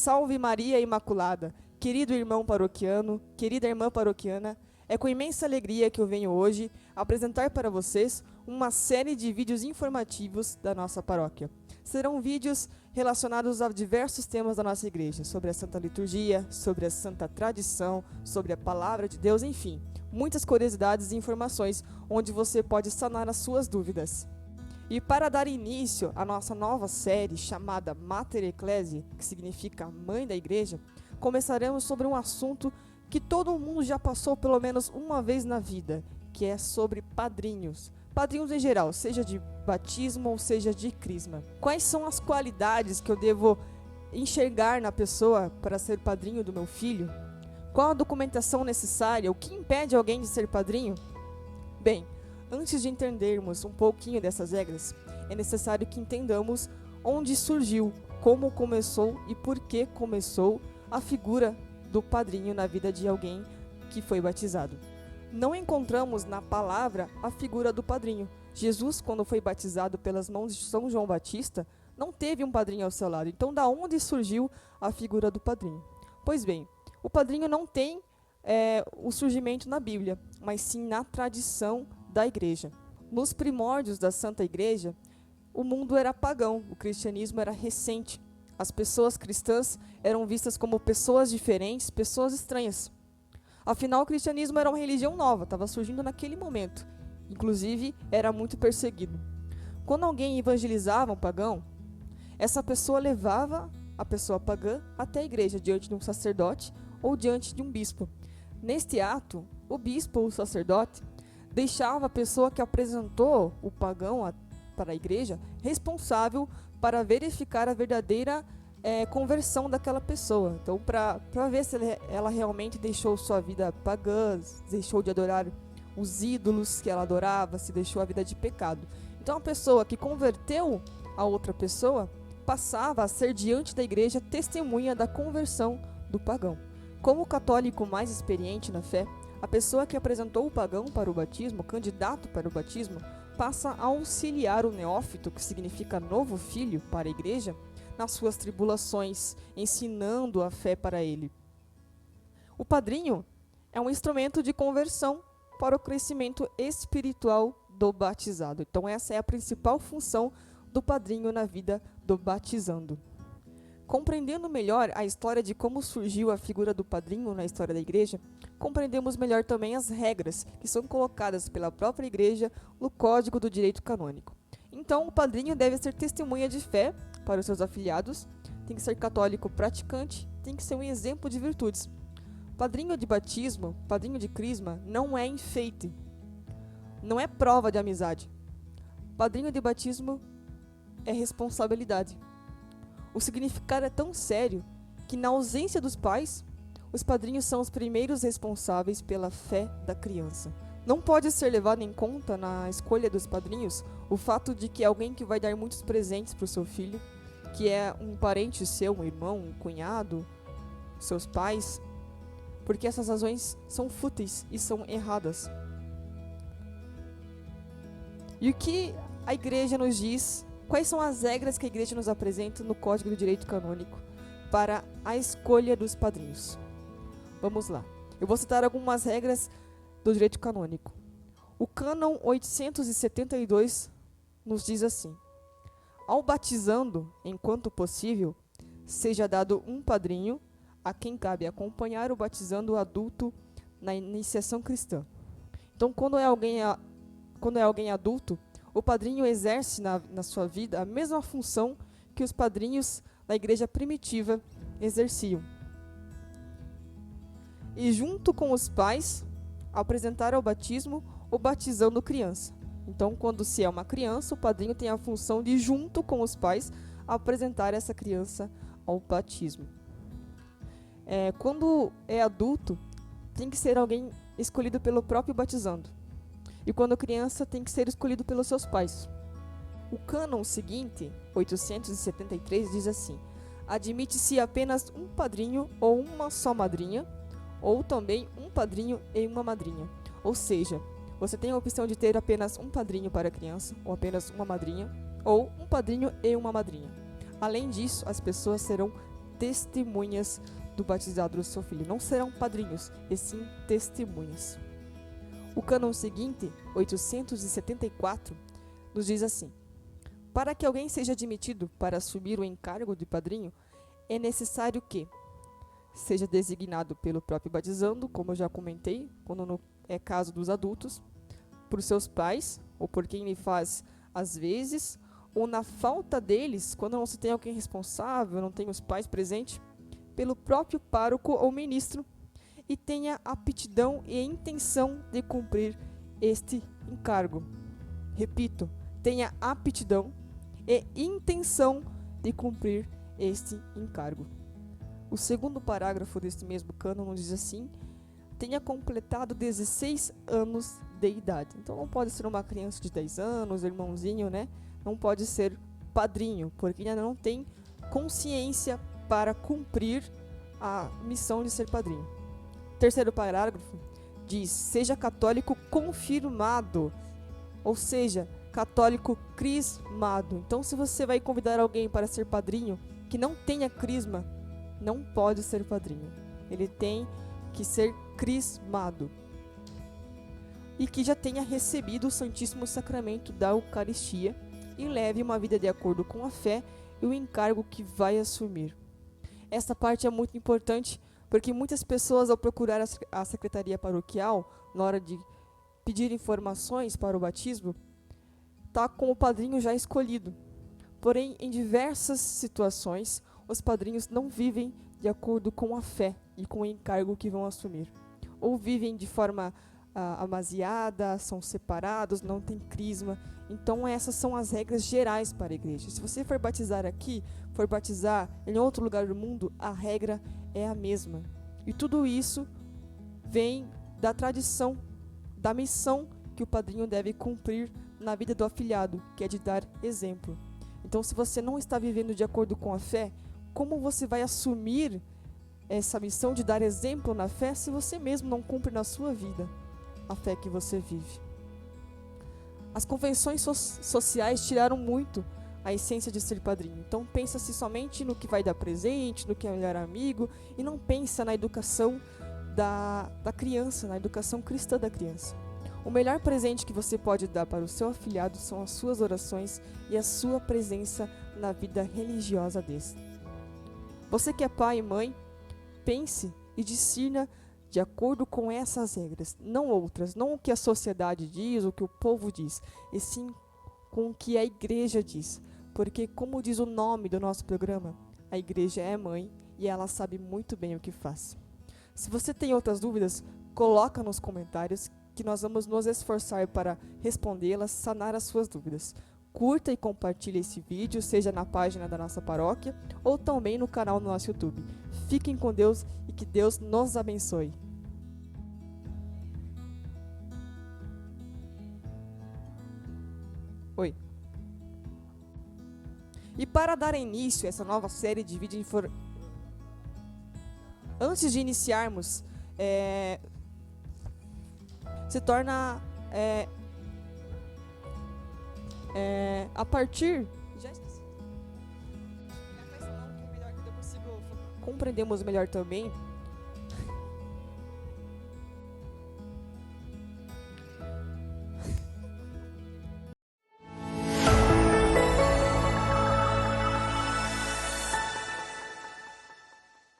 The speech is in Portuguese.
Salve Maria Imaculada, querido irmão paroquiano, querida irmã paroquiana, é com imensa alegria que eu venho hoje apresentar para vocês uma série de vídeos informativos da nossa paróquia. Serão vídeos relacionados a diversos temas da nossa igreja, sobre a Santa Liturgia, sobre a Santa Tradição, sobre a Palavra de Deus, enfim, muitas curiosidades e informações onde você pode sanar as suas dúvidas. E para dar início à nossa nova série chamada Mater Ecclesiae, que significa Mãe da Igreja, começaremos sobre um assunto que todo mundo já passou pelo menos uma vez na vida, que é sobre padrinhos. Padrinhos em geral, seja de batismo ou seja de crisma. Quais são as qualidades que eu devo enxergar na pessoa para ser padrinho do meu filho? Qual a documentação necessária? O que impede alguém de ser padrinho? Bem, antes de entendermos um pouquinho dessas regras, é necessário que entendamos onde surgiu, como começou e por que começou a figura do padrinho na vida de alguém que foi batizado. Não encontramos na palavra a figura do padrinho. Jesus, quando foi batizado pelas mãos de São João Batista, não teve um padrinho ao seu lado. Então, da onde surgiu a figura do padrinho? Pois bem, o padrinho não tem o surgimento na Bíblia, mas sim na tradição da igreja. Nos primórdios da Santa Igreja, o mundo era pagão, o cristianismo era recente. As pessoas cristãs eram vistas como pessoas diferentes, pessoas estranhas. Afinal, o cristianismo era uma religião nova, estava surgindo naquele momento. Inclusive, era muito perseguido. Quando alguém evangelizava um pagão, essa pessoa levava a pessoa pagã até a igreja, diante de um sacerdote ou diante de um bispo. Neste ato, o bispo ou o sacerdote deixava a pessoa que apresentou o pagão para a igreja responsável para verificar a verdadeira conversão daquela pessoa. Então, para ver se ela realmente deixou sua vida pagã, deixou de adorar os ídolos que ela adorava, se deixou a vida de pecado. Então, a pessoa que converteu a outra pessoa passava a ser diante da igreja testemunha da conversão do pagão. Como o católico mais experiente na fé, a pessoa que apresentou o pagão para o batismo, o candidato para o batismo, passa a auxiliar o neófito, que significa novo filho, para a igreja, nas suas tribulações, ensinando a fé para ele. O padrinho é um instrumento de conversão para o crescimento espiritual do batizado. Então, essa é a principal função do padrinho na vida do batizando. Compreendendo melhor a história de como surgiu a figura do padrinho na história da igreja, compreendemos melhor também as regras que são colocadas pela própria igreja no Código do Direito Canônico. Então, o padrinho deve ser testemunha de fé para os seus afiliados, tem que ser católico praticante, tem que ser um exemplo de virtudes. Padrinho de batismo, padrinho de crisma, não é enfeite, não é prova de amizade. Padrinho de batismo é responsabilidade. O significado é tão sério que, na ausência dos pais, os padrinhos são os primeiros responsáveis pela fé da criança. Não pode ser levado em conta na escolha dos padrinhos o fato de que é alguém que vai dar muitos presentes para o seu filho, que é um parente seu, um irmão, um cunhado, seus pais, porque essas razões são fúteis e são erradas. E o que a igreja nos diz? Quais são as regras que a igreja nos apresenta no Código do Direito Canônico para a escolha dos padrinhos? Vamos lá. Eu vou citar algumas regras do direito canônico. O cânon 872 nos diz assim: ao batizando, enquanto possível, seja dado um padrinho a quem cabe acompanhar o batizando adulto na iniciação cristã. Então, quando é alguém adulto, o padrinho exerce na sua vida a mesma função que os padrinhos da igreja primitiva exerciam. E junto com os pais, apresentar ao batismo o batizando criança. Então, quando se é uma criança, o padrinho tem a função de, junto com os pais, apresentar essa criança ao batismo. Quando é adulto, tem que ser alguém escolhido pelo próprio batizando. E quando criança, tem que ser escolhido pelos seus pais. O cânon seguinte, 873, diz assim: admite-se apenas um padrinho ou uma só madrinha, ou também um padrinho e uma madrinha. Ou seja, você tem a opção de ter apenas um padrinho para a criança, ou apenas uma madrinha, ou um padrinho e uma madrinha. Além disso, as pessoas serão testemunhas do batizado do seu filho. Não serão padrinhos, e sim testemunhas. O cânon seguinte, 874, nos diz assim: para que alguém seja admitido para assumir o encargo de padrinho, é necessário que seja designado pelo próprio batizando, como eu já comentei, quando não é caso dos adultos, por seus pais, ou por quem lhe faz às vezes, ou na falta deles, quando não se tem alguém responsável, não tem os pais presentes, pelo próprio pároco ou ministro, e tenha aptidão e intenção de cumprir este encargo. Repito, tenha aptidão e intenção de cumprir este encargo. O segundo parágrafo deste mesmo cânon diz assim: tenha completado 16 anos de idade. Então não pode ser uma criança de 10 anos, irmãozinho, né? Não pode ser padrinho, porque ainda não tem consciência para cumprir a missão de ser padrinho. Terceiro parágrafo diz: seja católico confirmado, ou seja, católico crismado. Então, se você vai convidar alguém para ser padrinho que não tenha crisma, não pode ser padrinho. Ele tem que ser crismado e que já tenha recebido o Santíssimo Sacramento da Eucaristia e leve uma vida de acordo com a fé e o encargo que vai assumir. Esta parte é muito importante porque muitas pessoas, ao procurar a secretaria paroquial na hora de pedir informações para o batismo, está com o padrinho já escolhido. Porém, em diversas situações, os padrinhos não vivem de acordo com a fé e com o encargo que vão assumir. Ou vivem de forma amaziada, são separados, não tem crisma. Então essas são as regras gerais para a igreja. Se você for batizar aqui, for batizar em outro lugar do mundo, a regra é a mesma. E tudo isso vem da tradição, da missão que o padrinho deve cumprir na vida do afilhado, que é de dar exemplo. Então, se você não está vivendo de acordo com a fé, como você vai assumir essa missão de dar exemplo na fé se você mesmo não cumpre na sua vida a fé que você vive? As convenções sociais tiraram muito a essência de ser padrinho. Então pensa-se somente no que vai dar presente, no que é melhor amigo, e não pensa na educação da criança, na educação cristã da criança. O melhor presente que você pode dar para o seu afilhado são as suas orações e a sua presença na vida religiosa desse. Você que é pai e mãe, pense e discirna de acordo com essas regras, não outras, não o que a sociedade diz, o que o povo diz, e sim com o que a igreja diz. Porque, como diz o nome do nosso programa, a igreja é mãe e ela sabe muito bem o que faz. Se você tem outras dúvidas, coloca nos comentários que nós vamos nos esforçar para respondê-las, sanar as suas dúvidas. Curta e compartilhe esse vídeo, seja na página da nossa paróquia ou também no canal do nosso YouTube. Fiquem com Deus e que Deus nos abençoe. Oi. E para dar início a essa nova série de vídeos antes de iniciarmos, se torna a partir já esqueci. Mas não, que é melhor que eu consigo compreendermos melhor também